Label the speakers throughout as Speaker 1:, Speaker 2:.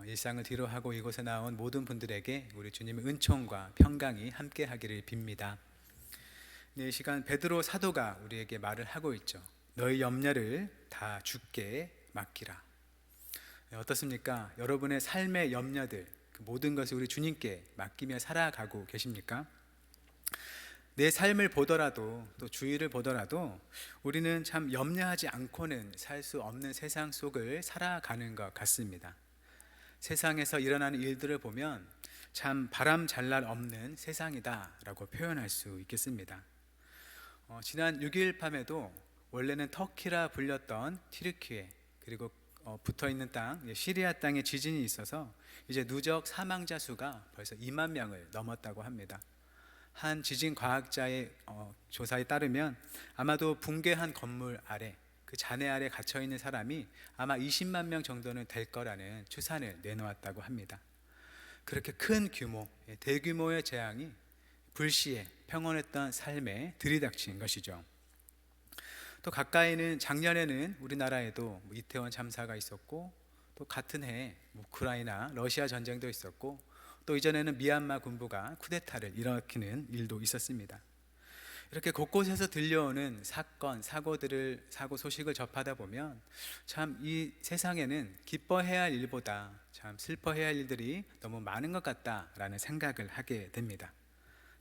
Speaker 1: 일상을 뒤로하고 이곳에 나온 모든 분들에게 우리 주님의 은총과 평강이 함께 하기를 빕니다. 이 시간 베드로 사도가 우리에게 말을 하고 있죠. 너희 염려를 다 주께 맡기라. 어떻습니까? 여러분의 삶의 염려들, 그 모든 것을 우리 주님께 맡기며 살아가고 계십니까? 내 삶을 보더라도 또 주위를 보더라도 우리는 참 염려하지 않고는 살 수 없는 세상 속을 살아가는 것 같습니다. 세상에서 일어나는 일들을 보면 참 바람 잘 날 없는 세상이다 라고 표현할 수 있겠습니다. 지난 6일 밤에도 원래는 터키라 불렸던 튀르키예, 그리고 붙어있는 땅 시리아 땅에 지진이 있어서 이제 누적 사망자 수가 벌써 2만 명을 넘었다고 합니다. 한 지진 과학자의 조사에 따르면 아마도 붕괴한 건물 아래, 그 잔해 아래 갇혀있는 사람이 아마 20만 명 정도는 될 거라는 추산을 내놓았다고 합니다. 그렇게 큰 규모, 대규모의 재앙이 불시에 평온했던 삶에 들이닥친 것이죠. 또 가까이는 작년에는 우리나라에도 이태원 참사가 있었고, 또 같은 해에 우크라이나 러시아 전쟁도 있었고, 또 이전에는 미얀마 군부가 쿠데타를 일으키는 일도 있었습니다. 이렇게 곳곳에서 들려오는 사건, 사고 소식을 접하다 보면 참 이 세상에는 기뻐해야 할 일보다 참 슬퍼해야 할 일들이 너무 많은 것 같다라는 생각을 하게 됩니다.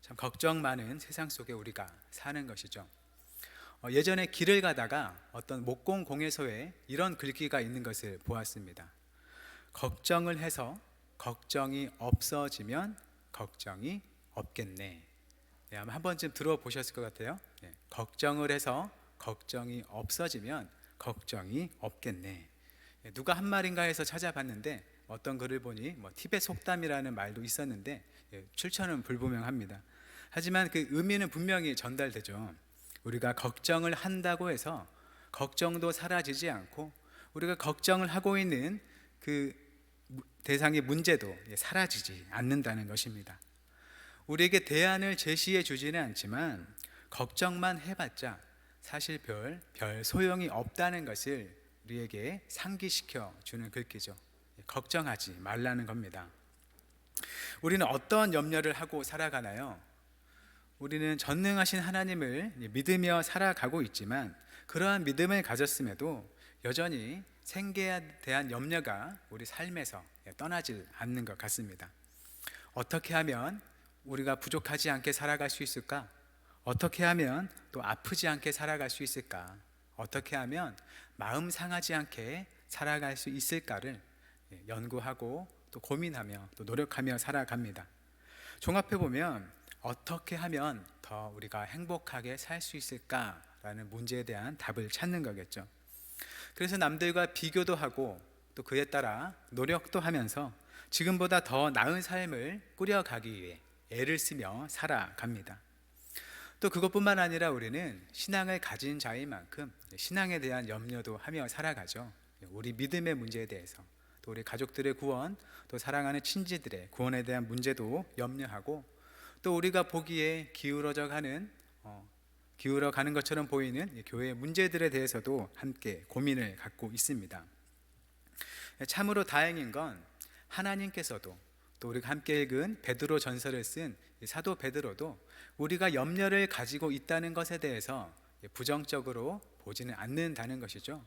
Speaker 1: 참 걱정 많은 세상 속에 우리가 사는 것이죠. 예전에 길을 가다가 어떤 목공 공예소에 이런 글귀가 있는 것을 보았습니다. 걱정을 해서 걱정이 없어지면 걱정이 없겠네. 아마 한 번쯤 들어보셨을 것 같아요. 걱정을 해서 걱정이 없어지면 걱정이 없겠네. 누가 한 말인가 해서 찾아봤는데 어떤 글을 보니 티베트 속담이라는 말도 있었는데 출처는 불분명합니다. 하지만 그 의미는 분명히 전달되죠. 우리가 걱정을 한다고 해서 걱정도 사라지지 않고, 우리가 걱정을 하고 있는 그 대상의 문제도 사라지지 않는다는 것입니다. 우리에게 대안을 제시해 주지는 않지만 걱정만 해봤자 사실 별 소용이 없다는 것을 우리에게 상기시켜 주는 글귀죠. 걱정하지 말라는 겁니다. 우리는 어떤 염려를 하고 살아가나요? 우리는 전능하신 하나님을 믿으며 살아가고 있지만 그러한 믿음을 가졌음에도 여전히 생계에 대한 염려가 우리 삶에서 떠나질 않는 것 같습니다. 어떻게 하면 우리가 부족하지 않게 살아갈 수 있을까? 어떻게 하면 또 아프지 않게 살아갈 수 있을까? 어떻게 하면 마음 상하지 않게 살아갈 수 있을까를 연구하고 또 고민하며 또 노력하며 살아갑니다. 종합해 보면 어떻게 하면 더 우리가 행복하게 살 수 있을까라는 문제에 대한 답을 찾는 거겠죠. 그래서 남들과 비교도 하고 또 그에 따라 노력도 하면서 지금보다 더 나은 삶을 꾸려가기 위해 애를 쓰며 살아갑니다. 또 그것뿐만 아니라 우리는 신앙을 가진 자인 만큼 신앙에 대한 염려도 하며 살아가죠. 우리 믿음의 문제에 대해서, 또 우리 가족들의 구원, 또 사랑하는 친지들의 구원에 대한 문제도 염려하고, 또 우리가 보기에 기울어져 가는 것처럼 보이는 교회의 문제들에 대해서도 함께 고민을 갖고 있습니다. 참으로 다행인 건 하나님께서도, 또 우리가 함께 읽은 베드로 전서를 쓴 사도 베드로도 우리가 염려를 가지고 있다는 것에 대해서 부정적으로 보지는 않는다는 것이죠.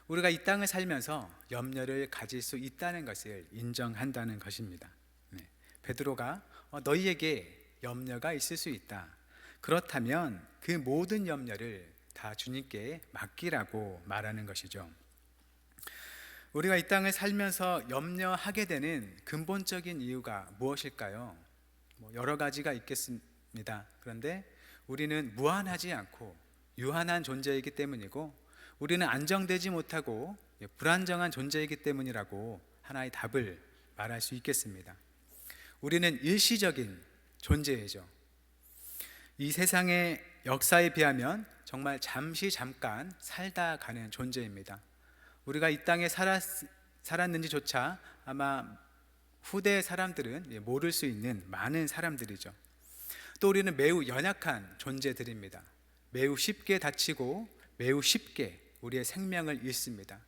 Speaker 1: 우리가 이 땅을 살면서 염려를 가질 수 있다는 것을 인정한다는 것입니다. 베드로가 너희에게 염려가 있을 수 있다. 그렇다면 그 모든 염려를 다 주님께 맡기라고 말하는 것이죠. 우리가 이 땅을 살면서 염려하게 되는 근본적인 이유가 무엇일까요? 여러 가지가 있겠습니다. 그런데 우리는 무한하지 않고 유한한 존재이기 때문이고, 우리는 안정되지 못하고 불안정한 존재이기 때문이라고 하나의 답을 말할 수 있겠습니다. 우리는 일시적인 존재이죠. 이 세상의 역사에 비하면 정말 잠깐 살다 가는 존재입니다. 우리가 이 땅에 살았는지조차 아마 후대 사람들은 모를 수 있는 많은 사람들이죠. 또 우리는 매우 연약한 존재들입니다. 매우 쉽게 다치고 매우 쉽게 우리의 생명을 잃습니다.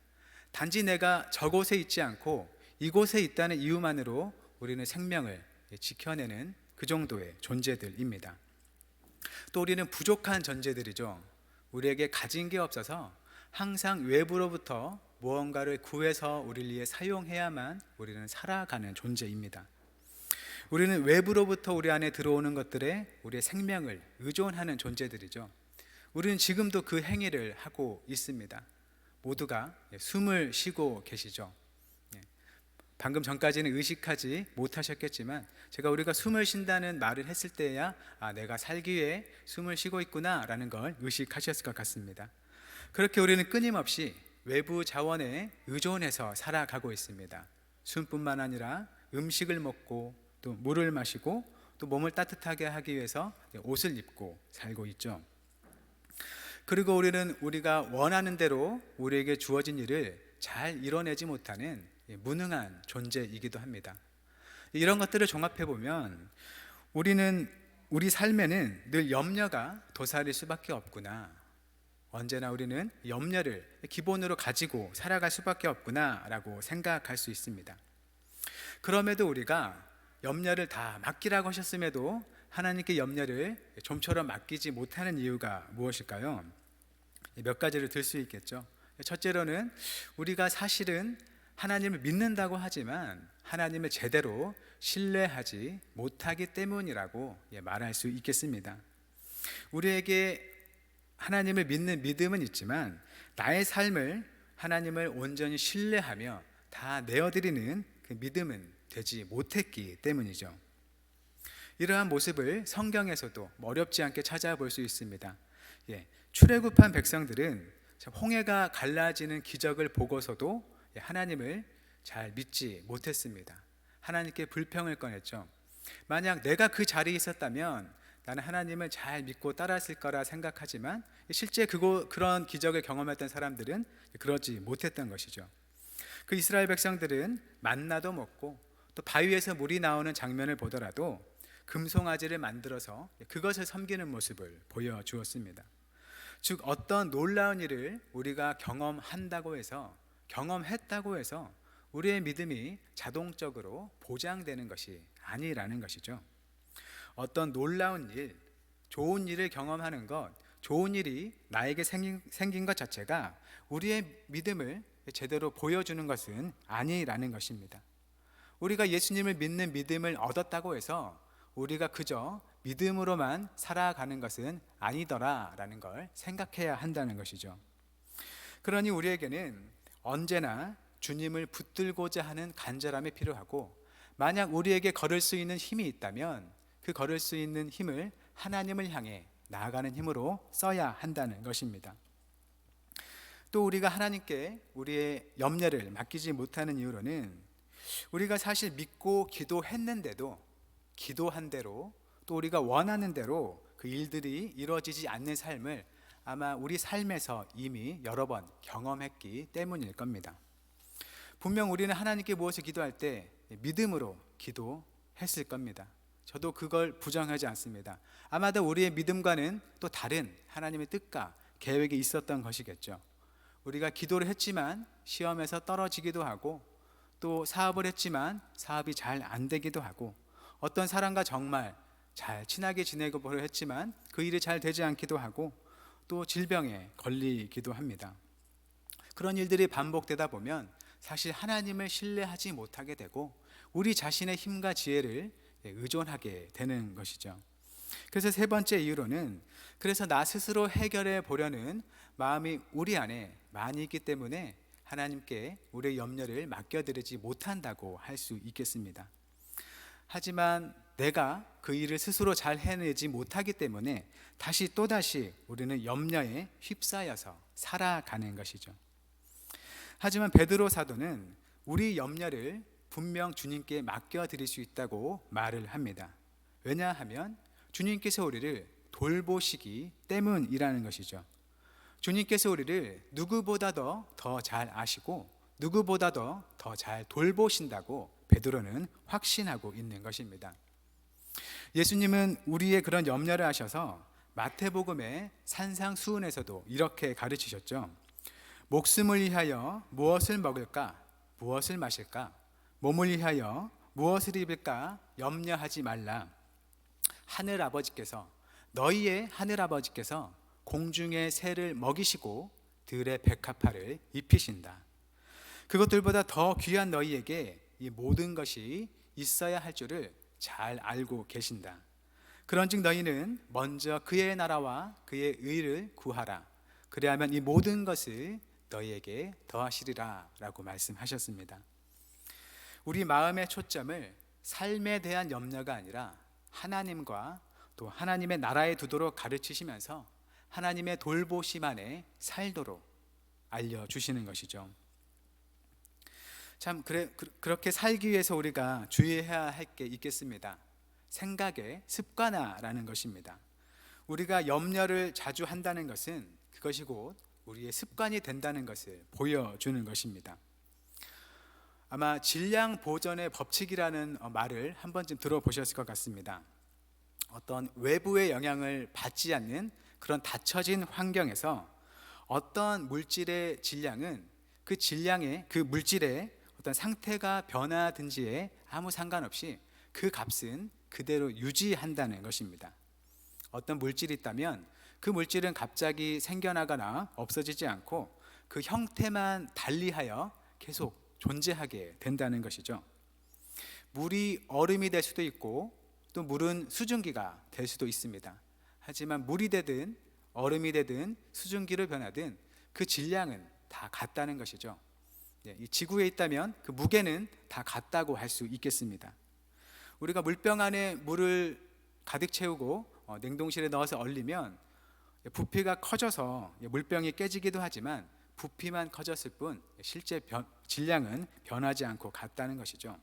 Speaker 1: 단지 내가 저곳에 있지 않고 이곳에 있다는 이유만으로 우리는 생명을 지켜내는 그 정도의 존재들입니다. 또 우리는 부족한 존재들이죠. 우리에게 가진 게 없어서 항상 외부로부터 무언가를 구해서 우리를 위해 사용해야만 우리는 살아가는 존재입니다. 우리는 외부로부터 우리 안에 들어오는 것들에 우리의 생명을 의존하는 존재들이죠. 우리는 지금도 그 행위를 하고 있습니다. 모두가 숨을 쉬고 계시죠. 방금 전까지는 의식하지 못하셨겠지만 제가 우리가 숨을 쉰다는 말을 했을 때야 내가 살기 위해 숨을 쉬고 있구나 라는 걸 의식하셨을 것 같습니다. 그렇게 우리는 끊임없이 외부 자원에 의존해서 살아가고 있습니다. 숨뿐만 아니라 음식을 먹고 또 물을 마시고 또 몸을 따뜻하게 하기 위해서 옷을 입고 살고 있죠. 그리고 우리는 우리가 원하는 대로 우리에게 주어진 일을 잘 이뤄내지 못하는 무능한 존재이기도 합니다. 이런 것들을 종합해 보면 우리는 우리 삶에는 늘 염려가 도사릴 수밖에 없구나, 언제나 우리는 염려를 기본으로 가지고 살아갈 수밖에 없구나 라고 생각할 수 있습니다. 그럼에도 우리가 염려를 다 맡기라고 하셨음에도 하나님께 염려를 좀처럼 맡기지 못하는 이유가 무엇일까요? 몇 가지를 들 수 있겠죠. 첫째로는 우리가 사실은 하나님을 믿는다고 하지만 하나님을 제대로 신뢰하지 못하기 때문이라고 말할 수 있겠습니다. 우리에게 하나님을 믿는 믿음은 있지만 나의 삶을 하나님을 온전히 신뢰하며 다 내어드리는 그 믿음은 되지 못했기 때문이죠. 이러한 모습을 성경에서도 어렵지 않게 찾아볼 수 있습니다. 출애굽한 백성들은 홍해가 갈라지는 기적을 보고서도 하나님을 잘 믿지 못했습니다. 하나님께 불평을 꺼냈죠. 만약 내가 그 자리에 있었다면 나는 하나님을 잘 믿고 따랐을 거라 생각하지만 실제 그런 기적을 경험했던 사람들은 그러지 못했던 것이죠. 그 이스라엘 백성들은 만나도 먹고 또 바위에서 물이 나오는 장면을 보더라도 금송아지를 만들어서 그것을 섬기는 모습을 보여주었습니다. 즉 어떤 놀라운 일을 우리가 경험했다고 해서 우리의 믿음이 자동적으로 보장되는 것이 아니라는 것이죠. 어떤 놀라운 일, 좋은 일을 경험하는 것, 좋은 일이 나에게 생긴 것 자체가 우리의 믿음을 제대로 보여주는 것은 아니라는 것입니다. 우리가 예수님을 믿는 믿음을 얻었다고 해서 우리가 그저 믿음으로만 살아가는 것은 아니더라라는 걸 생각해야 한다는 것이죠. 그러니 우리에게는 언제나 주님을 붙들고자 하는 간절함이 필요하고, 만약 우리에게 걸을 수 있는 힘이 있다면 그 걸을 수 있는 힘을 하나님을 향해 나아가는 힘으로 써야 한다는 것입니다. 또 우리가 하나님께 우리의 염려를 맡기지 못하는 이유로는 우리가 사실 믿고 기도했는데도 기도한 대로 또 우리가 원하는 대로 그 일들이 이루어지지 않는 삶을 아마 우리 삶에서 이미 여러 번 경험했기 때문일 겁니다. 분명 우리는 하나님께 무엇을 기도할 때 믿음으로 기도했을 겁니다. 저도 그걸 부정하지 않습니다. 아마도 우리의 믿음과는 또 다른 하나님의 뜻과 계획이 있었던 것이겠죠. 우리가 기도를 했지만 시험에서 떨어지기도 하고, 또 사업을 했지만 사업이 잘 안 되기도 하고, 어떤 사람과 정말 잘 친하게 지내고 보려 했지만 그 일이 잘 되지 않기도 하고, 또 질병에 걸리기도 합니다. 그런 일들이 반복되다 보면 사실 하나님을 신뢰하지 못하게 되고 우리 자신의 힘과 지혜를 의존하게 되는 것이죠. 그래서 세 번째 이유로는, 그래서 나 스스로 해결해 보려는 마음이 우리 안에 많이 있기 때문에 하나님께 우리의 염려를 맡겨드리지 못한다고 할 수 있겠습니다. 하지만 내가 그 일을 스스로 잘 해내지 못하기 때문에 또다시 우리는 염려에 휩싸여서 살아가는 것이죠. 하지만 베드로 사도는 우리 염려를 분명 주님께 맡겨드릴 수 있다고 말을 합니다. 왜냐하면 주님께서 우리를 돌보시기 때문이라는 것이죠. 주님께서 우리를 누구보다도 더 잘 아시고 누구보다도 더 잘 돌보신다고 베드로는 확신하고 있는 것입니다. 예수님은 우리의 그런 염려를 하셔서 마태복음의 산상수훈에서도 이렇게 가르치셨죠. 목숨을 위하여 무엇을 먹을까, 무엇을 마실까, 몸을 위하여 무엇을 입을까 염려하지 말라. 너희의 하늘 아버지께서 공중의 새를 먹이시고 들의 백합화를 입히신다. 그것들보다 더 귀한 너희에게 이 모든 것이 있어야 할 줄을 잘 알고 계신다. 그런즉 너희는 먼저 그의 나라와 그의 의를 구하라. 그리하면 이 모든 것을 너희에게 더하시리라 라고 말씀하셨습니다. 우리 마음의 초점을 삶에 대한 염려가 아니라 하나님과 또 하나님의 나라에 두도록 가르치시면서 하나님의 돌보심 안에 살도록 알려주시는 것이죠. 참 그렇게 살기 위해서 우리가 주의해야 할 게 있겠습니다. 생각의 습관화라는 것입니다. 우리가 염려를 자주 한다는 것은 그것이 곧 우리의 습관이 된다는 것을 보여주는 것입니다. 아마 질량 보전의 법칙이라는 말을 한 번쯤 들어보셨을 것 같습니다. 어떤 외부의 영향을 받지 않는 그런 닫혀진 환경에서 어떤 물질의 질량은 그 물질의 어떤 상태가 변하든지에 아무 상관없이 그 값은 그대로 유지한다는 것입니다. 어떤 물질이 있다면 그 물질은 갑자기 생겨나거나 없어지지 않고 그 형태만 달리하여 계속 존재하게 된다는 것이죠. 물이 얼음이 될 수도 있고 또 물은 수증기가 될 수도 있습니다. 하지만 물이 되든 얼음이 되든 수증기로 변하든 그 질량은 다 같다는 것이죠. 이 지구에 있다면 그 무게는 다 같다고 할 수 있겠습니다. 우리가 물병 안에 물을 가득 채우고 냉동실에 넣어서 얼리면 부피가 커져서 물병이 깨지기도 하지만 부피만 커졌을 뿐 실제 질량은 변하지 않고 같다는 것이죠.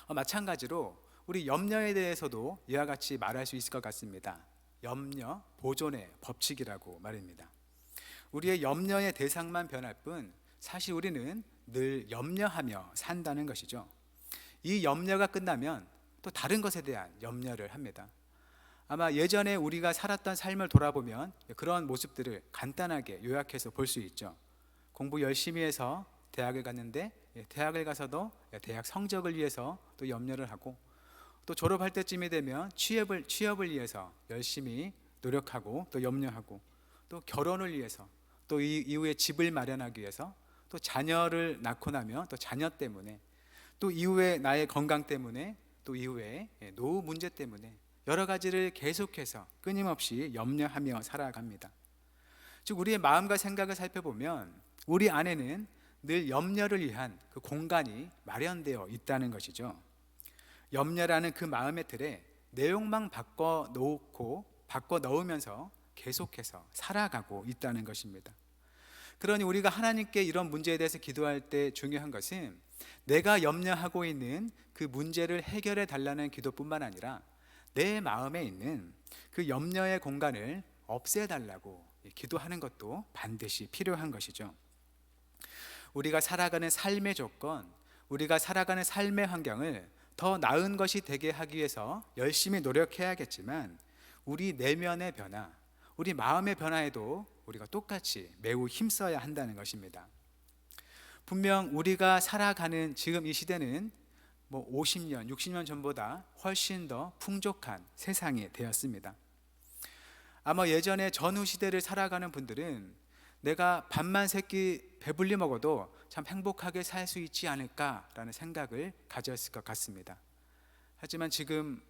Speaker 1: 마찬가지로 우리 염려에 대해서도 이와 같이 말할 수 있을 것 같습니다. 염려 보존의 법칙이라고 말입니다. 우리의 염려의 대상만 변할 뿐 사실 우리는 늘 염려하며 산다는 것이죠. 이 염려가 끝나면 또 다른 것에 대한 염려를 합니다. 아마 예전에 우리가 살았던 삶을 돌아보면 그런 모습들을 간단하게 요약해서 볼 수 있죠. 공부 열심히 해서 대학을 갔는데 대학을 가서도 대학 성적을 위해서 또 염려를 하고 또 졸업할 때쯤이 되면 취업을 위해서 열심히 노력하고 또 염려하고 또 결혼을 위해서 또 이후에 집을 마련하기 위해서 또 자녀를 낳고 나면 또 자녀 때문에 또 이후에 나의 건강 때문에 또 이후에 노후 문제 때문에 여러 가지를 계속해서 끊임없이 염려하며 살아갑니다. 즉 우리의 마음과 생각을 살펴보면 우리 안에는 늘 염려를 위한 그 공간이 마련되어 있다는 것이죠. 염려라는 그 마음의 틀에 내용만 바꿔 넣으면서 계속해서 살아가고 있다는 것입니다. 그러니 우리가 하나님께 이런 문제에 대해서 기도할 때 중요한 것은 내가 염려하고 있는 그 문제를 해결해 달라는 기도뿐만 아니라 내 마음에 있는 그 염려의 공간을 없애달라고 기도하는 것도 반드시 필요한 것이죠. 우리가 살아가는 삶의 조건, 우리가 살아가는 삶의 환경을 더 나은 것이 되게 하기 위해서 열심히 노력해야겠지만 우리 내면의 변화, 우리 마음의 변화에도 우리가 똑같이 매우 힘써야 한다는 것입니다. 분명 우리가 살아가는 지금 이 시대는 50년, 60년 전보다 훨씬 더 풍족한 세상이 되었습니다. 아마 예전에 전후 시대를 살아가는 분들은 내가 밥만 세 끼 배불리 먹어도 참 행복하게 살 수 있지 않을까라는 생각을 가졌을 것 같습니다. 하지만 지금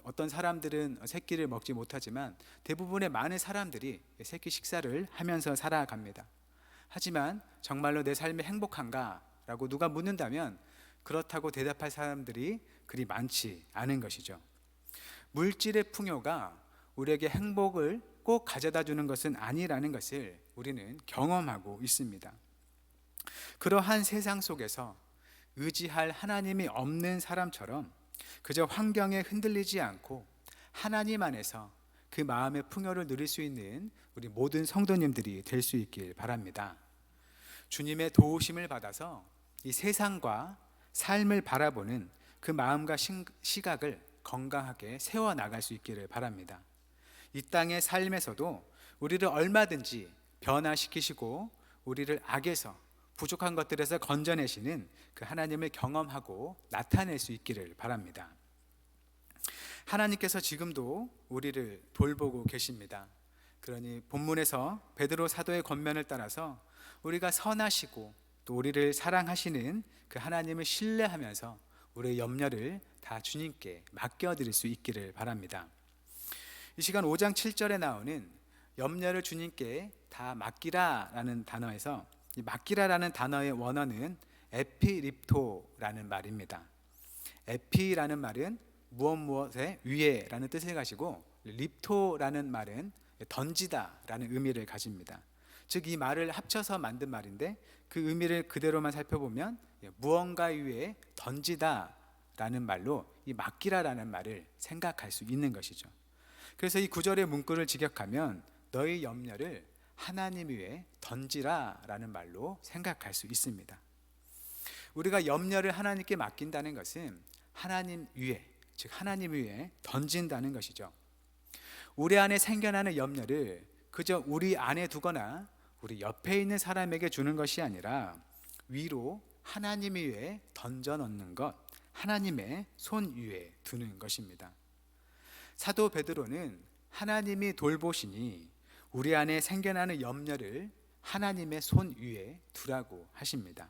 Speaker 1: 어떤 사람들은 세 끼를 먹지 못하지만 대부분의 많은 사람들이 세 끼 식사를 하면서 살아갑니다. 하지만 정말로 내 삶이 행복한가? 라고 누가 묻는다면 그렇다고 대답할 사람들이 그리 많지 않은 것이죠. 물질의 풍요가 우리에게 행복을 꼭 가져다 주는 것은 아니라는 것을 우리는 경험하고 있습니다. 그러한 세상 속에서 의지할 하나님이 없는 사람처럼 그저 환경에 흔들리지 않고 하나님 안에서 그 마음의 풍요를 누릴 수 있는 우리 모든 성도님들이 될 수 있길 바랍니다. 주님의 도우심을 받아서 이 세상과 삶을 바라보는 그 마음과 시각을 건강하게 세워나갈 수 있기를 바랍니다. 이 땅의 삶에서도 우리를 얼마든지 변화시키시고 우리를 악에서 부족한 것들에서 건져내시는 그 하나님을 경험하고 나타낼 수 있기를 바랍니다. 하나님께서 지금도 우리를 돌보고 계십니다. 그러니 본문에서 베드로 사도의 권면을 따라서 우리가 선하시고 또 우리를 사랑하시는 그 하나님을 신뢰하면서 우리의 염려를 다 주님께 맡겨드릴 수 있기를 바랍니다. 이 시간 5장 7절에 나오는 염려를 주님께 다 맡기라라는 단어에서 이 맡기라라는 단어의 원어는 에피립토라는 말입니다. 에피라는 말은 무엇의 위에라는 뜻을 가지고 립토라는 말은 던지다라는 의미를 가집니다. 즉 이 말을 합쳐서 만든 말인데 그 의미를 그대로만 살펴보면 무언가 위에 던지다라는 말로 이 맡기라라는 말을 생각할 수 있는 것이죠. 그래서 이 구절의 문구를 직역하면 너희 염려를 하나님 위에 던지라라는 말로 생각할 수 있습니다. 우리가 염려를 하나님께 맡긴다는 것은 하나님 위에, 즉 하나님 위에 던진다는 것이죠. 우리 안에 생겨나는 염려를 그저 우리 안에 두거나 우리 옆에 있는 사람에게 주는 것이 아니라 위로 하나님 위에 던져 넣는 것, 하나님의 손 위에 두는 것입니다. 사도 베드로는 하나님이 돌보시니 우리 안에 생겨나는 염려를 하나님의 손 위에 두라고 하십니다.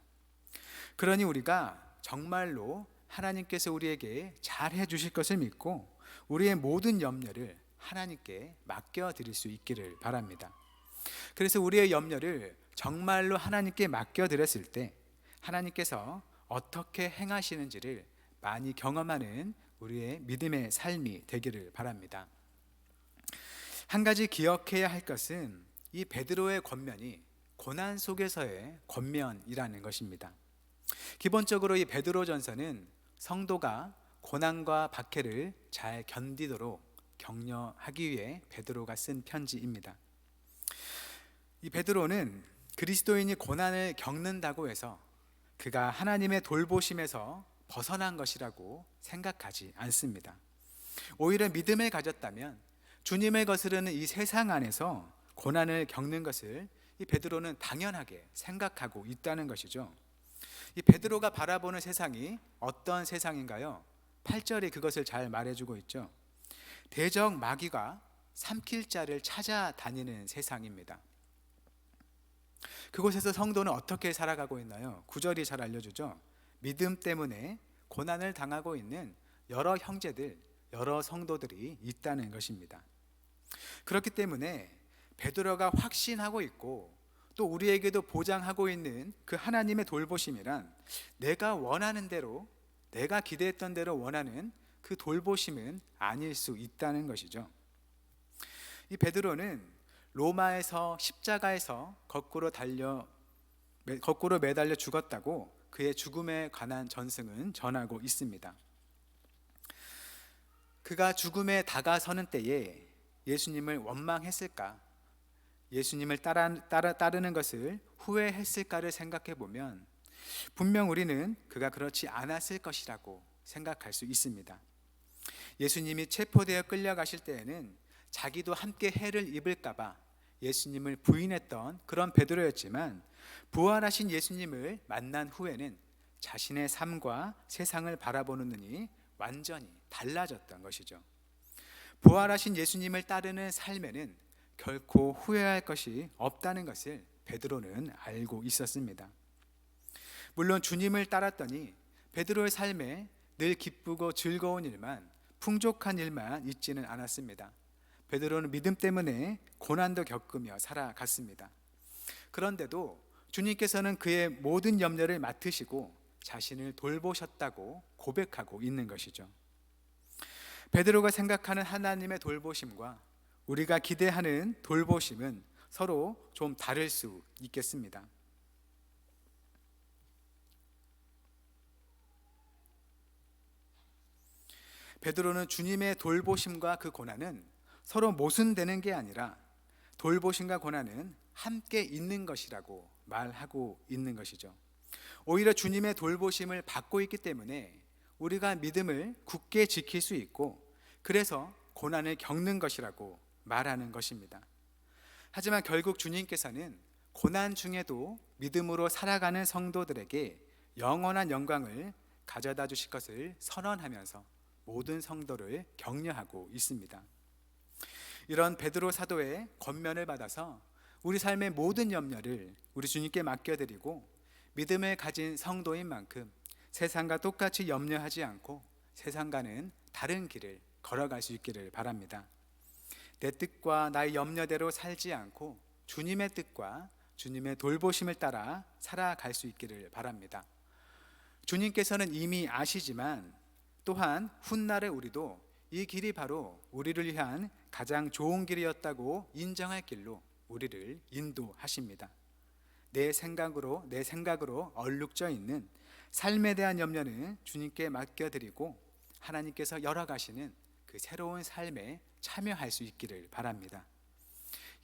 Speaker 1: 그러니 우리가 정말로 하나님께서 우리에게 잘 해주실 것을 믿고 우리의 모든 염려를 하나님께 맡겨드릴 수 있기를 바랍니다. 그래서 우리의 염려를 정말로 하나님께 맡겨드렸을 때 하나님께서 어떻게 행하시는지를 많이 경험하는 우리의 믿음의 삶이 되기를 바랍니다. 한 가지 기억해야 할 것은 이 베드로의 권면이 고난 속에서의 권면이라는 것입니다. 기본적으로 이 베드로전서는 성도가 고난과 박해를 잘 견디도록 격려하기 위해 베드로가 쓴 편지입니다. 이 베드로는 그리스도인이 고난을 겪는다고 해서 그가 하나님의 돌보심에서 벗어난 것이라고 생각하지 않습니다. 오히려 믿음을 가졌다면 주님을 거스르는 이 세상 안에서 고난을 겪는 것을 이 베드로는 당연하게 생각하고 있다는 것이죠. 이 베드로가 바라보는 세상이 어떤 세상인가요? 8절이 그것을 잘 말해주고 있죠. 대적 마귀가 삼킬 자를 찾아다니는 세상입니다. 그곳에서 성도는 어떻게 살아가고 있나요? 9절이 잘 알려주죠. 믿음 때문에 고난을 당하고 있는 여러 형제들, 여러 성도들이 있다는 것입니다. 그렇기 때문에 베드로가 확신하고 있고 또 우리에게도 보장하고 있는 그 하나님의 돌보심이란 내가 원하는 대로, 내가 기대했던 대로 원하는 그 돌보심은 아닐 수 있다는 것이죠. 이 베드로는 로마에서 십자가에서 거꾸로 매달려 죽었다고 그의 죽음에 관한 전승은 전하고 있습니다. 그가 죽음에 다가서는 때에 예수님을 원망했을까? 예수님을 따르는 것을 후회했을까를 생각해 보면 분명 우리는 그가 그렇지 않았을 것이라고 생각할 수 있습니다. 예수님이 체포되어 끌려가실 때에는 자기도 함께 해를 입을까 봐 예수님을 부인했던 그런 베드로였지만 부활하신 예수님을 만난 후에는 자신의 삶과 세상을 바라보는 눈이 완전히 달라졌던 것이죠. 부활하신 예수님을 따르는 삶에는 결코 후회할 것이 없다는 것을 베드로는 알고 있었습니다. 물론 주님을 따랐더니 베드로의 삶에 늘 기쁘고 즐거운 일만, 풍족한 일만 있지는 않았습니다. 베드로는 믿음 때문에 고난도 겪으며 살아갔습니다. 그런데도 주님께서는 그의 모든 염려를 맡으시고 자신을 돌보셨다고 고백하고 있는 것이죠. 베드로가 생각하는 하나님의 돌보심과 우리가 기대하는 돌보심은 서로 좀 다를 수 있겠습니다. 베드로는 주님의 돌보심과 그 고난은 서로 모순되는 게 아니라 돌보심과 고난은 함께 있는 것이라고 말하고 있는 것이죠. 오히려 주님의 돌보심을 받고 있기 때문에 우리가 믿음을 굳게 지킬 수 있고 그래서 고난을 겪는 것이라고 말하는 것입니다. 하지만 결국 주님께서는 고난 중에도 믿음으로 살아가는 성도들에게 영원한 영광을 가져다 주실 것을 선언하면서 모든 성도를 격려하고 있습니다. 이런 베드로 사도의 권면을 받아서 우리 삶의 모든 염려를 우리 주님께 맡겨드리고 믿음을 가진 성도인 만큼 세상과 똑같이 염려하지 않고 세상과는 다른 길을 걸어갈 수 있기를 바랍니다. 내 뜻과 나의 염려대로 살지 않고 주님의 뜻과 주님의 돌보심을 따라 살아갈 수 있기를 바랍니다. 주님께서는 이미 아시지만 또한 훗날의 우리도 이 길이 바로 우리를 위한 가장 좋은 길이었다고 인정할 길로 우리를 인도하십니다. 내 생각으로 얼룩져 있는 삶에 대한 염려는 주님께 맡겨드리고 하나님께서 열어가시는 그 새로운 삶에 참여할 수 있기를 바랍니다.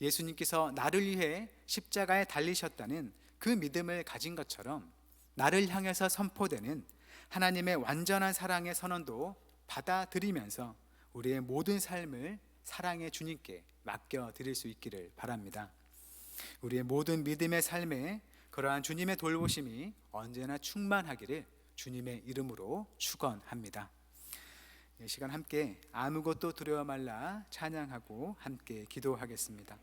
Speaker 1: 예수님께서 나를 위해 십자가에 달리셨다는 그 믿음을 가진 것처럼 나를 향해서 선포되는 하나님의 완전한 사랑의 선언도 받아들이면서 우리의 모든 삶을 사랑의 주님께 맡겨드릴 수 있기를 바랍니다. 우리의 모든 믿음의 삶에 그러한 주님의 돌보심이 언제나 충만하기를 주님의 이름으로 축원합니다. 이 시간 함께 아무것도 두려워 말라 찬양하고 함께 기도하겠습니다.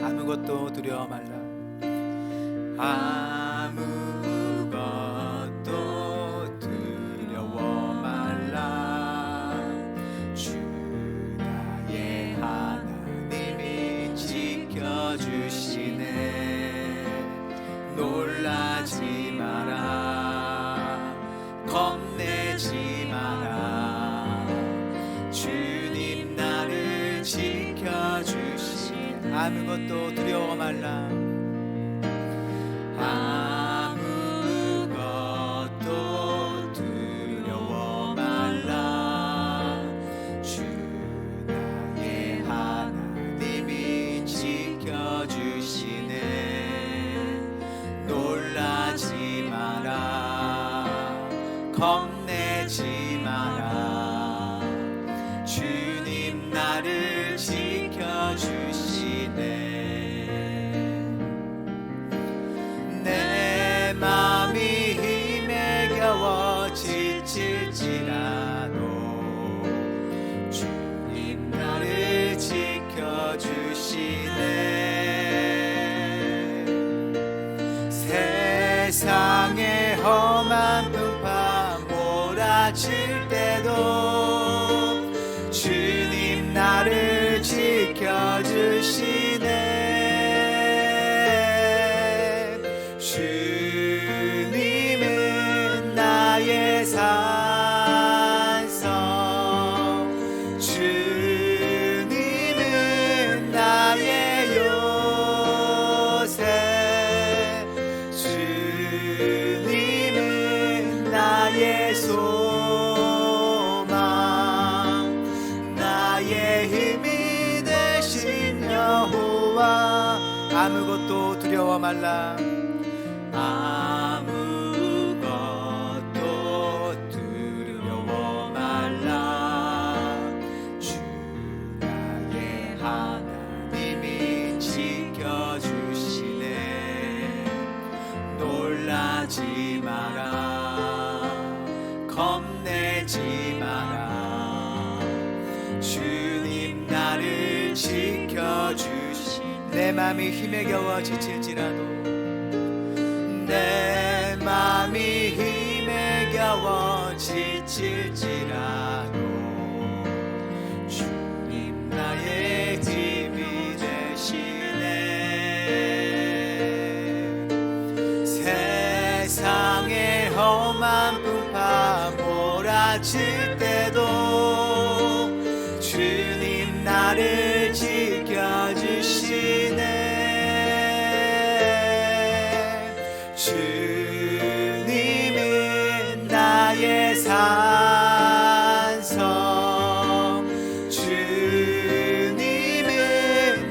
Speaker 1: 아무것도 두려워 말라. 아무것도 두려워 말라. 주 나의 하나님이 지켜주시네. 놀라지 마라. 겁내지 마라. 주님 나를 지켜주시네. 아무것도 두려워 말라. 아무것도 두려워 말라. 주 나의 하나님이 지켜주시네. 놀라지 마라. 겁내지 마라. 주님 나를 지켜주시네. 내 마음이 힘에 겨워 지칠지라도 주님 나를 지켜주시네. 세상의 험한 풍파 몰아칠 때도 주님 나를 지켜주시네. 주님은 나의 산성, 주님은 나의 요새, 주님은 나의 소망, 나의 힘이 되신 여호와. 아무것도 두려워 말라. 아무것도 두려워 말라. 주 나의 하나님이 지켜주시네. 놀라지 마라. 겁내지 마라. 주님 나를 지켜주시네. 내 맘이 힘에 겨워 지칠지라도 내 맘이 힘에 겨워 지칠지라도 주님 나의 힘이 되시네. 세상의 험한 풍파 몰아칠 때도 주님 나를 지켜주시네. 주님은 나의 산성, 주님은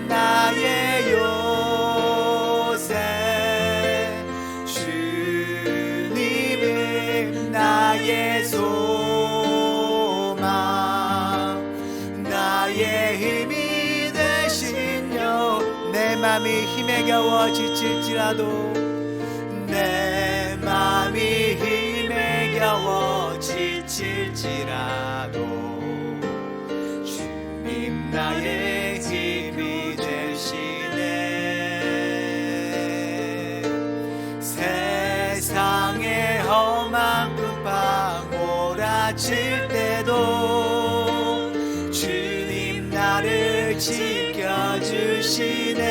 Speaker 1: 나의 요새, 주님은 마음이 힘에 겨워 지칠지라도 내 마음이 힘에 겨워 지칠지라도 주님 나의 힘이 되시네. 세상의 험한 풍파 몰아칠 때도 주님 나를 지켜주시네.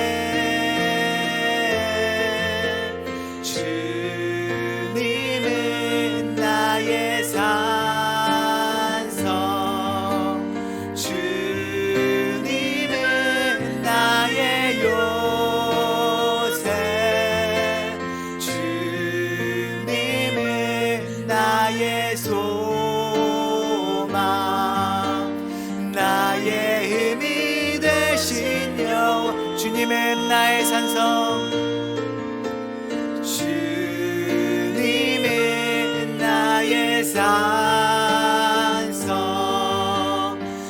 Speaker 1: 주님은 나의 산성, 주님은 나의 요새, 주님은 나의 소망, 나의 힘이 되신 여호와. 주님은 나의 산성, 주님은 나의 산성,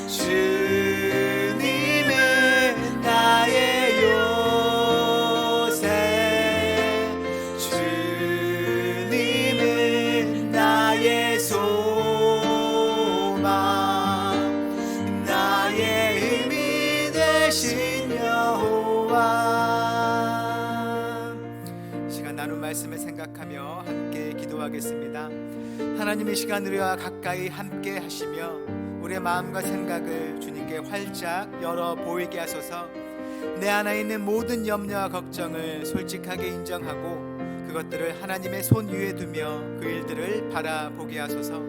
Speaker 1: 주님은 나의 요새, 주님은 나의 소망, 나의 힘이 되신 여호와. 시간 나눈 말씀을 생각하며 함께 기도하겠습니다. 하나님, 이 시간 우리와 가까이 함께 하시며 우리의 마음과 생각을 주님께 활짝 열어 보이게 하소서. 내 안에 있는 모든 염려와 걱정을 솔직하게 인정하고 그것들을 하나님의 손 위에 두며 그 일들을 바라보게 하소서.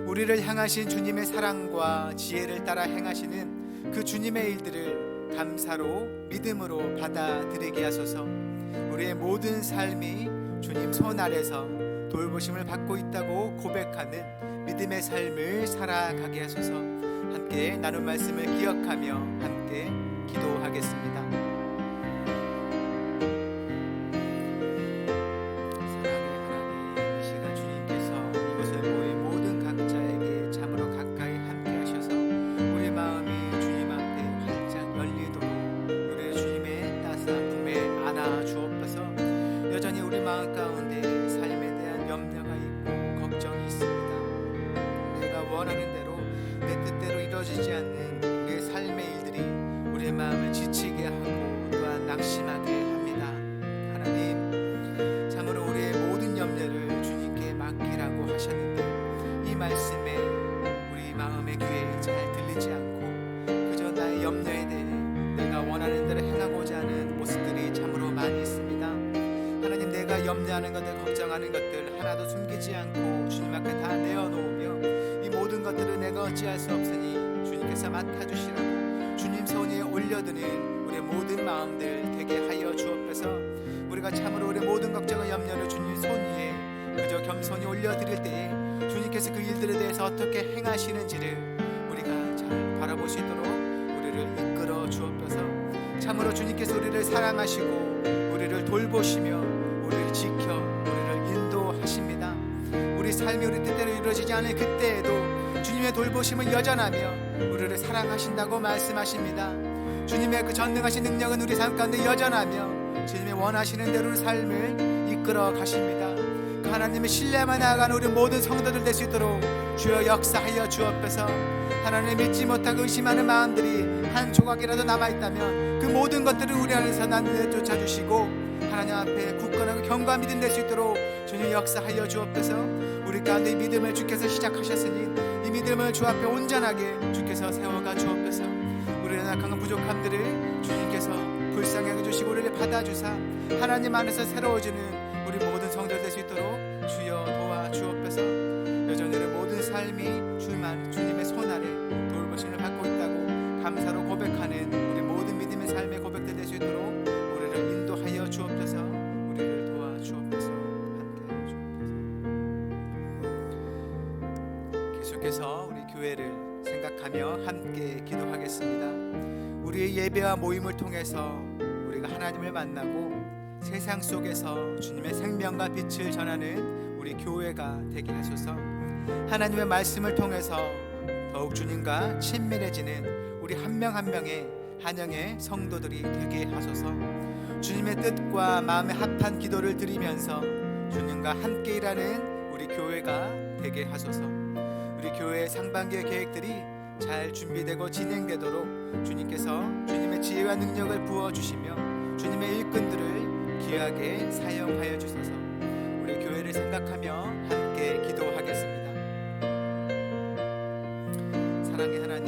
Speaker 1: 우리를 향하신 주님의 사랑과 지혜를 따라 행하시는 그 주님의 일들을 감사로 믿음으로 받아들이게 하소서. 우리의 모든 삶이 주님 손 아래서 돌보심을 받고 있다고 고백하는 믿음의 삶을 살아가게 하소서. 함께 나눈 말씀을 기억하며 함께 기도하겠습니다. 사랑의 하나님, 이 시간 주님께서 이곳에 모인 모든 각자에게 참으로 가까이 함께 하셔서 우리 마음이 주님 앞에 활짝 열리도록 우리 주님의 따스한 품에 안아 주옵소서. 여전히 우리 마음 가운데 삶에 대한 염려가 있고 걱정이 있습니다. 내가 원하는 대로 내 뜻대로 이루어지지 않는 우리의 삶의 일들이 우리의 마음을 지치게 하고 또한 낙심하게 합니다. 하나님, 참으로 우리의 모든 염려를 주님께 맡기라고 하셨는데 이 말씀에 우리 마음의 귀에 잘 들리지 않고 그저 나의 염려에 대해 내가 원하는 대로 행하고자 하는 모습들이 참으로 많이 있습니다. 하나님, 내가 염려하는 것들, 걱정하는 것들 하나도 숨기지 않고 주님 앞에 다 내어놓으며 이 모든 것들을 내가 어찌할 수 없으니 주님께서 맡아주시라고 주님 손 위에 올려드는 우리의 모든 마음들 되게 하여 주옵소서. 우리가 참으로 우리의 모든 걱정과 염려를 주님 손 위에 그저 겸손히 올려드릴 때에 주님께서 그 일들에 대해서 어떻게 행하시는지를 우리가 잘 바라볼 수 있도록 우리를 이끌어 주옵소서. 참으로 주님께서 우리를 사랑하시고 우리를 돌보시며 우리를 지켜 우리를 인도하십니다. 우리 삶이 우리 뜻대로 이루어지지 않을 그때에도 주님의 돌보심은 여전하며 우리를 사랑하신다고 말씀하십니다. 주님의 그 전능하신 능력은 우리 삶 가운데 여전하며 주님의 원하시는 대로 삶을 이끌어 가십니다. 그 하나님의 신뢰만 나아가는 우리 모든 성도들 될 수 있도록 주여 역사하여 주옵소서. 하나님, 믿지 못하고 의심하는 마음들이 한 조각이라도 남아있다면 그 모든 것들을 우리 안에서 내쫓아 주시고 하나님 앞에 굳건하고 견고한 믿음 될 수 있도록 주님 역사하여 주옵소서. 우리 가운데 이 믿음을 주께서 시작하셨으니 이 믿음을 주 앞에 온전하게 주께서 세워가 주옵소서. 우리의 약한 부족함들을 주님께서 불쌍히 여겨주시고 우리를 받아주사 하나님 안에서 새로워지는 우리 모든 성도들 될 수 있도록 주여 도와주옵소서. 여전히 우리 모든 삶이 주님의 손 아래 돌보심을 받고 있다고 감사로 고백하는 우리 모든 믿음의 삶의 고백들 될 수 있도록 우리를 인도하여 주옵소서. 우리를 도와주옵소서. 함께하여 주옵소서. 계속해서 우리 교회를 생각하며 함께 기도하겠습니다. 우리의 예배와 모임을 통해서 우리가 하나님을 만나고 세상 속에서 주님의 생명과 빛을 전하는 우리 교회가 되게 하소서. 하나님의 말씀을 통해서 더욱 주님과 친밀해지는 우리 한 명 한 명의 한영의 성도들이 되게 하소서. 주님의 뜻과 마음에 합한 기도를 드리면서 주님과 함께 일하는 우리 교회가 되게 하소서. 우리 교회의 상반기의 계획들이 잘 준비되고 진행되도록 주님께서 주님의 지혜와 능력을 부어주시며 주님의 일꾼들을 귀하게 사용하여 주소서. 우리 교회를 생각하며 함께 기도하겠습니다. 사랑의 하나님,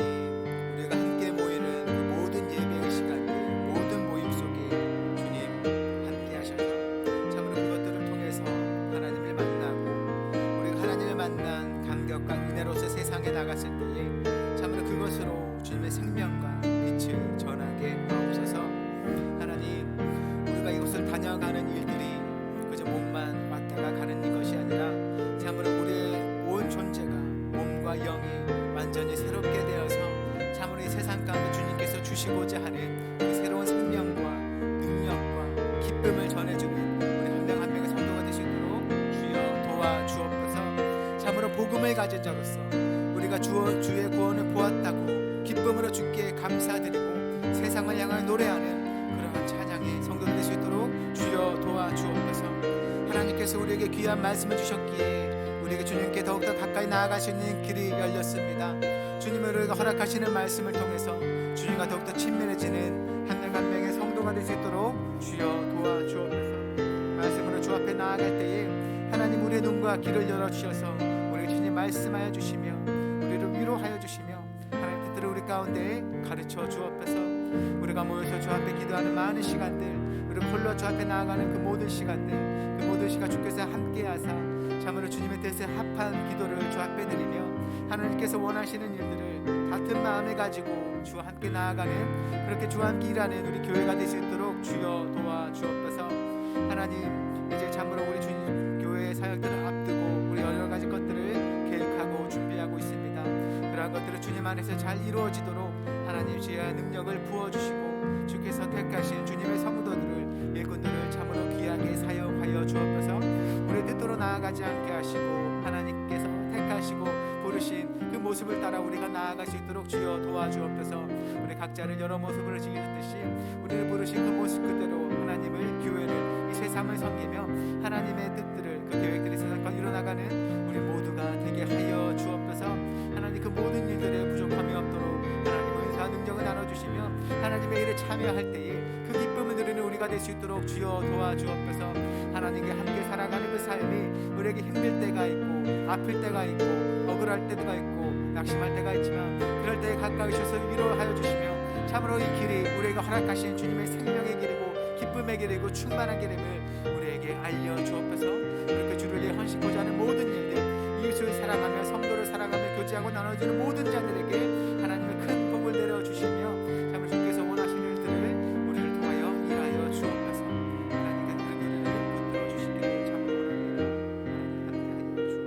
Speaker 1: 우리가 함께 모이는 그 모든 예배의 시간들, 모든 모임 속에 주님 함께 하셔서 참으로 그것들을 통해서 하나님을 만나고 우리가 하나님을 만난 감격과 은혜로서 세상에 나갔을 때에 참으로 그것으로 주님의 생명과 빛을 전하게 하옵소서. 하나님, 우리가 이곳을 다녀가는 일들이 그저 몸만 왔다가 가는 이것이 아니라 참으로 우리의 온 존재가 몸과 영이 완전히 새롭게 되어서 참으로 이 세상 가운데 주님께서 주시고자 하는 그 새로운 생명과 능력과 기쁨을 전해주는 우리 한 명 한 명의 성도가 되시도록 주여 도와주옵소서. 참으로 복음을 가진 자로서 우리가 주의 구원을 보았다고 기쁨으로 주께 감사드리고 세상을 향하여 노래하는 그러한 찬양의 성도가 될 수 있도록 주여 도와주옵소서. 하나님께서 우리에게 귀한 말씀을 주셨기에 우리에게 주님께 더욱더 가까이 나아갈 수 있는 길이 열렸습니다. 주님을 우리가 허락하시는 말씀을 통해서 주님과 더욱더 친밀해지는 한 명 한 명의 성도가 될 수 있도록 주여 도와주옵소서. 말씀으로 주 앞에 나아갈 때에 하나님 우리의 눈과 귀를 열어주셔서 우리에게 주님 말씀하여 주시며 우리를 위로하여 주시며 하나님 뜻대로 우리 가운데 가르쳐 주옵소서. 우리가 모여서 주 앞에 기도하는 많은 시간들, 우리 홀로 주 앞에 나아가는 그 모든 시간들, 그 모든 시간 주께서 함께하사 참으로 주님의 뜻에 합한 기도를 주 앞에 드리며 하나님께서 원하시는 일들을 같은 마음을 가지고 주와 함께 나아가는 그렇게 주와 함께 일하는 우리 교회가 될 수 있도록 주여 도와주옵소서. 하나님, 이제 참으로 우리 주님 교회의 사역들을 앞두고 우리 여러 가지 것들을 계획하고 준비하고 있습니다. 그러한 것들을 주님 안에서 잘 이루어지도록 하나님 지혜와 능력을 부어주시고 주께서 택하신 주님의 성도들을 일꾼들을 참으로 귀하게 사용하여 주옵소서. 우리 뜻대로 나아가지 않게 하시고 하나님께서 택하시고 부르신 그 모습을 따라 우리가 나아갈 수 있도록 주여 도와주옵소서. 우리 각자를 여러 모습으로 지으셨듯이 우리를 부르신 그 모습 그대로 하나님을, 교회를, 이 세상을 섬기며 하나님의 뜻들을, 그 계획들이 세상과 이뤄나가는 우리 모두가 되게 하여 주옵소서. 하나님 그 모든 일들에 부족함이 없도록 하나님 은사와 능력을 나눠주시며 하나님의 일에 참여할 때에 그 기쁨을 누리는 우리가 될 수 있도록 주여 도와주옵소서. 하나님께 함께 살아가는 그 삶이 우리에게 힘들 때가 있고 아플 때가 있고 억울할 때가 있고 낙심할 때가 있지만 그럴 때에 가까이 오셔서 위로하여 주시며 참으로 이 길이 우리에게 허락하신 주님의 생명의 길이고 기쁨의 길이고 충만한 길임을 우리에게 알려주옵소서. 그렇게 주를 위해 헌신하고자 하는 모든 일들, 이웃을 사랑하며 성도를 사랑하며 교제하고 나눠주는 모든 자들에게 하나님의 큰 복을 내려주시며 참으로 주께서 원하시는 일들을 우리를 통하여 일하여 주옵소서. 하나님께 그 노래를 붙들어 주시기를 참으로 원합니다. 하나님 함께하여 주옵소서.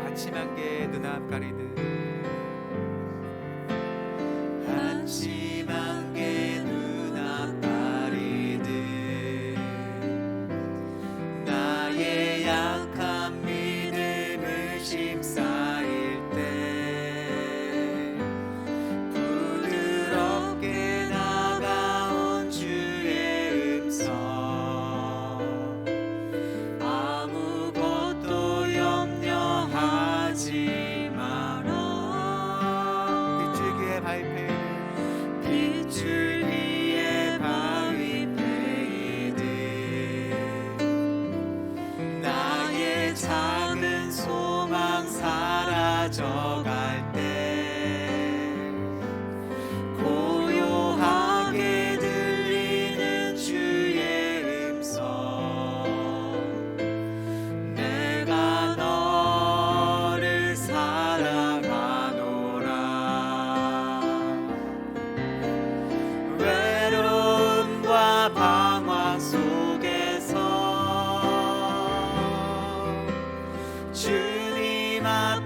Speaker 1: 아침 안개 눈앞 가리듯 아침 안개 눈앞 가리듯 나의 약한 믿음을 심싸일 때 부드럽게 나가온 주의 음성 아무것도 염려하지 마라. 빗줄기에 바위패이듯 빗줄기에 바위패이듯 나의 작은 소망 사라져갈 때 고요하게 들리는 주의 음성 내가 너를 사랑하노라. 외로움과 방황 속에서 주님 앞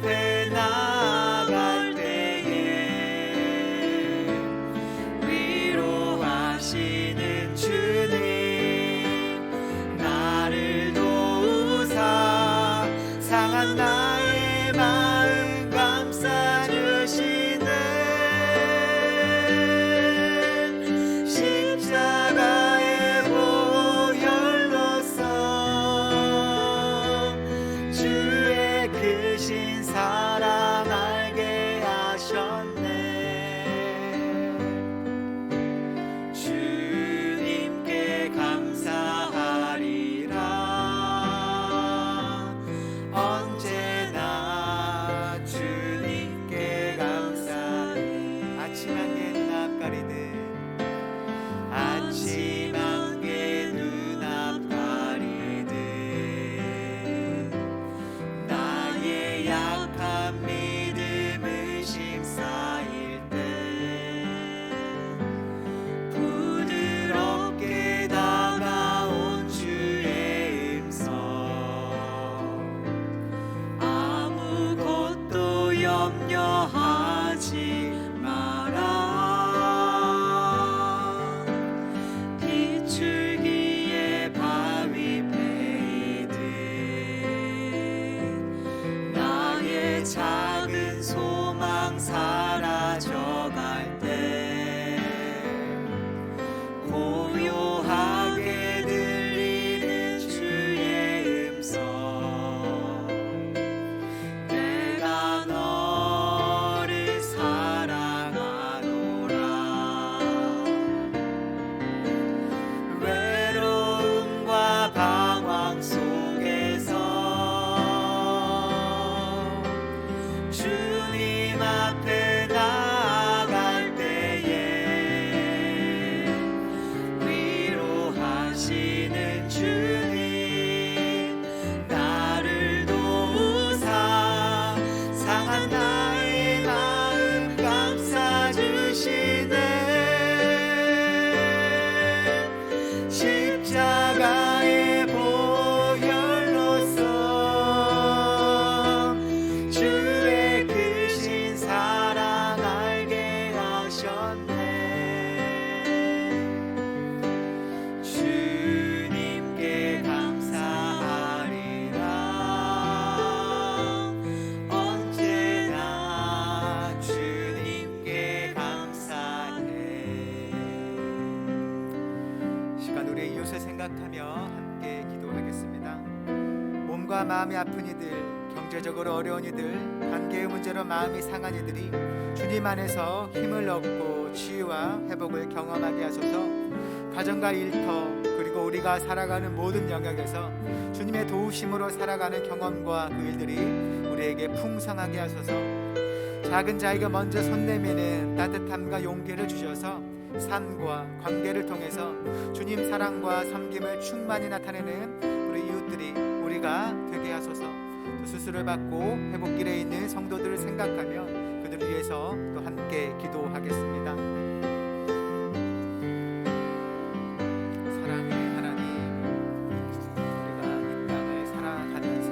Speaker 1: 시간 우리의 이웃을 생각하며 함께 기도하겠습니다. 몸과 마음이 아픈 이들, 경제적으로 어려운 이들, 관계의 문제로 마음이 상한 이들이 주님 안에서 힘을 얻고 치유와 회복을 경험하게 하소서. 가정과 일터 그리고 우리가 살아가는 모든 영역에서 주님의 도우심으로 살아가는 경험과 그 일들이 우리에게 풍성하게 하소서. 작은 자에게 먼저 손 내미는 따뜻함과 용기를 주셔서 삶과 관계를 통해서 주님 사랑과 섬김을 충만히 나타내는 우리 이웃들이 우리가 되게 하소서. 또 수술을 받고 회복길에 있는 성도들을 생각하며 그들을 위해서 또 함께 기도하겠습니다. 사랑의 하나님, 우리가 이 땅을 살아가면서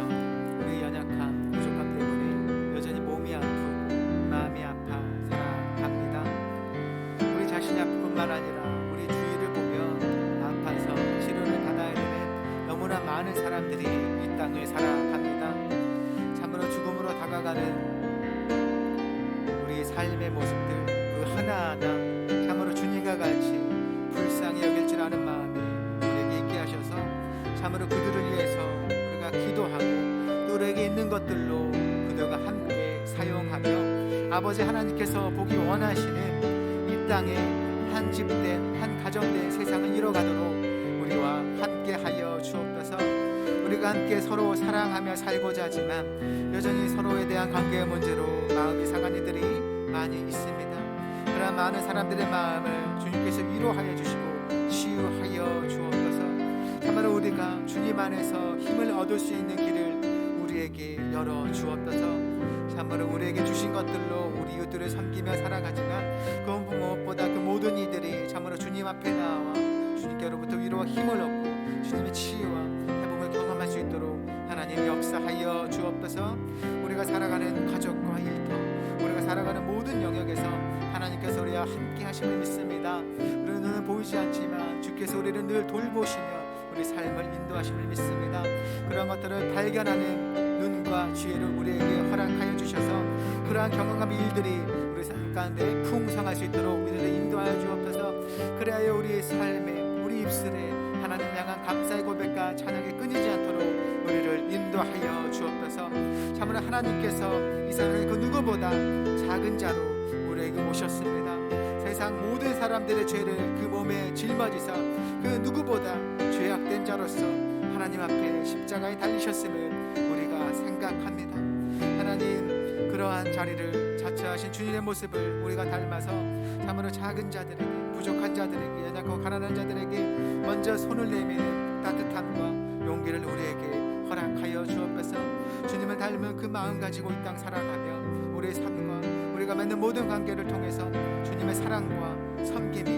Speaker 1: 우리 연약함, 부족함 때문에 여전히 몸이 아프고 마음이 아파 살아갑니다. 우리 자신이 아플 뿐만 아니라 우리 주위를 보면 아파서 치료를 받아야 되는 너무나 많은 사람들이 이 땅을 살아갑니다. 참으로 죽음으로 다가가는 우리 삶의 모습들 그 하나하나 참으로 주님과 같이 불쌍히 여길 줄 아는 마음이 우리에게 있게 하셔서 참으로 그들을 위해서 우리가 기도하고 또 우리에게 있는 것들로 그들과 함께 사용하며 아버지 하나님께서 보기 원하시는 이 땅에 한 집된 한 가정된 세상을 이뤄가도록 우리와 함께 하여 주옵소서. 우리가 함께 서로 사랑하며 살고자 하지만 여전히 서로에 대한 관계의 문제로 마음이 상한 이들이 많이 있습니다. 그러나 많은 사람들의 마음을 주님께서 위로하여 주시고 치유하여 주옵소서. 참으로 우리가 주님 안에서 힘을 얻을 수 있는 길을 우리에게 열어 주옵소서. 참으로 우리에게 주신 것들로 우리 이웃들을 섬기며 살아가지만 그 무엇보다 그 모든 이들이 참으로 주님 앞에 나와 주님께로부터 위로와 힘을 얻고 주님의 치유와 회복을 경험할 수 있도록 하나님 역사하여 주옵소서. 우리가 살아가는 가족과 일터, 우리가 살아가는 모든 영역에서 하나님께서 우리와 함께 하심을 믿습니다. 우리는 눈은 보이지 않지만 주께서 우리를 늘 돌보시며 우리 삶을 인도하심을 믿습니다. 그런 것들을 발견하는 눈과 지혜를 우리에게 허락하여 주셔서 그러한 경험과 일들이 우리 삶 가운데 풍성할 수 있도록 우리를 인도하여 주옵소서. 그래야 우리의 삶에 우리 입술에 하나님 향한 감사의 고백과 찬양이 끊이지 않도록 우리를 인도하여 주옵소서. 참으로 하나님께서 이 세상의 그 누구보다 작은 자로 우리에게 오셨습니다. 세상 모든 사람들의 죄를 그 몸에 짊어지사 그 누구보다 죄악된 자로서 하나님 앞에 십자가에 달리셨음을 우리가 생각합니다. 하나님, 그러한 자리를 자처하신 주님의 모습을 우리가 닮아서 참으로 작은 자들에게, 부족한 자들에게, 연약하고 가난한 자들에게 먼저 손을 내미는 따뜻함과 용기를 우리에게 허락하여 주옵소서. 주님을 닮은 그 마음 가지고 이 땅 살아가며 우리의 삶과 우리가 맺는 모든 관계를 통해서 주님의 사랑과 섬김이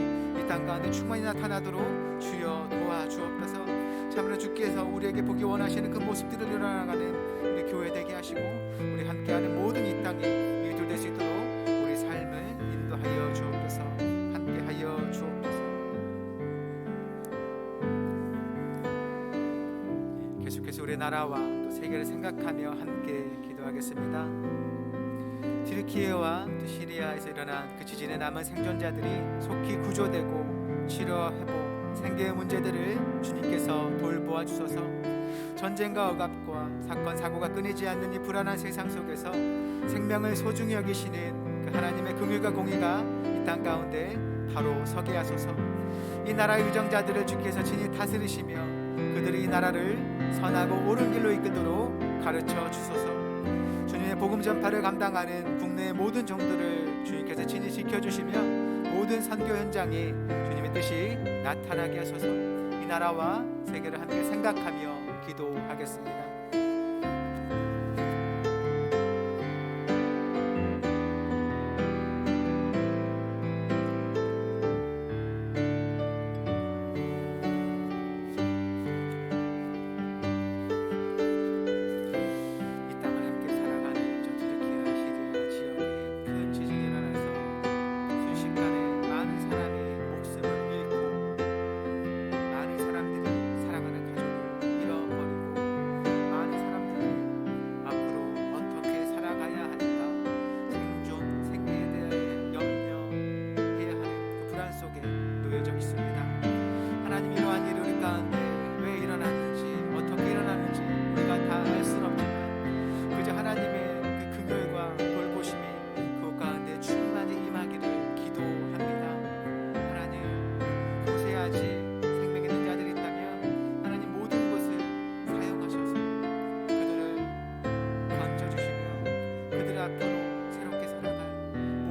Speaker 1: 이 땅 가운데 충만히 나타나도록 주여 도와주옵소서. 참으로 주께서 우리에게 보기 원하시는 그 모습들을 이뤄나가는 우리 교회 되게 하시고 우리 함께하는 모든 이 땅이 이들 될 수 있도록 우리 삶을 인도하여 주옵소서. 함께하여 주옵소서. 계속해서 우리 나라와 또 세계를 생각하며 함께 기도하겠습니다. 튀르키예와 또 시리아에서 일어난 그 지진에 남은 생존자들이 속히 구조되고 치료, 회복, 생계의 문제들을 주님께서 돌보아 주소서. 전쟁과 억압과 사건 사고가 끊이지 않는 이 불안한 세상 속에서 생명을 소중히 여기시는 그 하나님의 긍휼과 공의가 이 땅 가운데 바로 서게 하소서. 이 나라의 유정자들을 주께서 친히 다스리시며 그들이 이 나라를 선하고 옳은 길로 이끌도록 가르쳐 주소서. 주님의 복음 전파를 감당하는 국내의 모든 종들을 주님께서 친히 지켜주시며 모든 선교 현장에 주님의 뜻이 나타나게 하소서. 이 나라와 세계를 함께 생각하며 기도하겠습니다. 같이 생명 있는 자들이 있다면 하나님 모든 것을 사용하셔서 그들을 건져주시며 그들 앞으로 새롭게 살아갈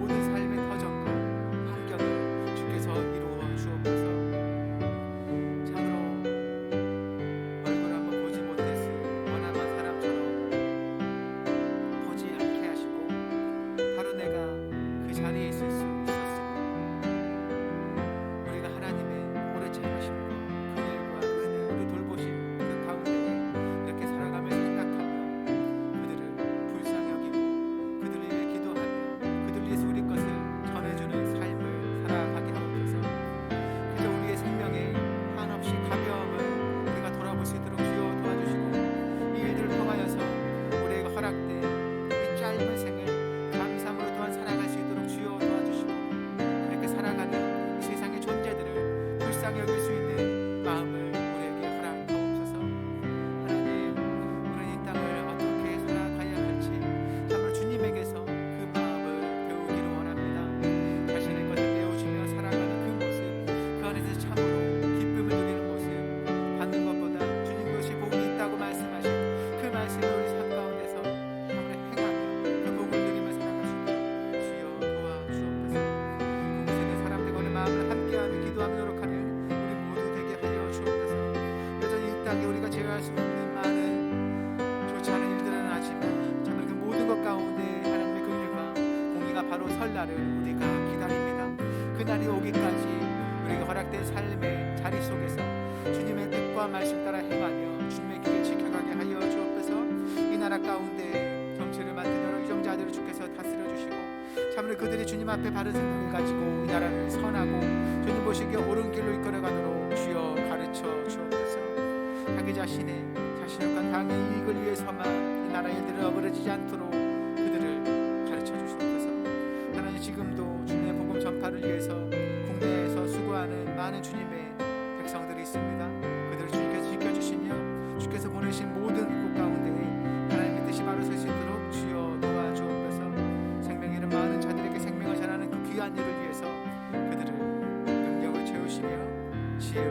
Speaker 1: 모든 삶의 터전과 환경을 주께서 이루어 주옵소서. 참으로 얼굴 한번 보지 못했을 원함한 사람처럼 보지 않게 하시고 바로 내가 그 자리에 있을 수 있었으며 우리가 하나님의 오래 참으심과 긍휼과 은혜로 돌보심 그 가운데 이렇게 살아가며 생각하며 그들을 불쌍히 여기고 그들을 위해 기도하며 그들을 위해서 우리 것을 전해주는 삶을 살아가게 하옵소서. 그저 우리의 생명에 한없이 가벼움을 우리가 돌아볼 수 있도록 주여 도와주시고 이 일들을 통하여서 우리에게 허락된 이 짧은 생을 감사함으로 또한 살아갈 수 있도록 주여 도와주시고 그렇게 살아가는 이 세상의 존재들을 불쌍히 여길 수 있는 마음을 우리에게 허락하옵소서. 하나님, 우리는 이 땅을 어떻게 살아가야 할지 참으로 주님에게서 그 마음을 배우기를 원합니다. 자신의 것을 내어주며 살아가는 그 모습, 그 안에서 참으로 기쁨을 누리는 모습, 받는 것보다 주님 것이 복이 있다고 말씀하신 그 말씀을 우리 삶 가운데서 참으로 행하며 그 복을 누리며 살아갈 수 있도록 주여 도와주옵소서. 그곳에 있는 사람들과 우리 마음을 함께하며 기도하며 노력하는 우리 모두 되게 하여 주옵소서. 여전히 이 땅에 우리가 제어할 수 없는 많은 좋지 않은 일들은 하지만 참으로 그 모든 것 가운데 하나님의 긍휼과 공의가 바로 설날을 우리가 기다립니다. 그날이 오기까지 우리에게 허락된 삶의 자리 속에서 주님의 뜻과 말씀 따라 행하며 주님의 길을 지켜가게 하여 주옵소서. 이 나라 가운데 정치를 맡은 여러 유정자들을 주께서 다스려 주시고 참으로 그들이 주님 앞에 바른 생각을 가지고 이 나라를 선하고 주님 보시기에 옳은 길로 이끌어가도록 주여 가르쳐 주옵소서. 자기 자신의 자신과 당의 이익을 위해서만 이 나라 일들을 어그러지지 않도록 그들을 가르쳐 주옵소서. 하나님, 지금도 주님의 복음 전파를 위해서 국내에서 수고하는 많은 주님의 백성들이 있습니다. 그들을 주님께서 지켜주시며 주께서 보내신 모든 곳 가운데 하나님의 뜻이 바로 설 수 있도록 주여 도와주옵소서. 생명 잃은 많은 자들에게 생명을 전하는 그 귀한 일을 위해서 그들을 능력을 채우시며 지혜로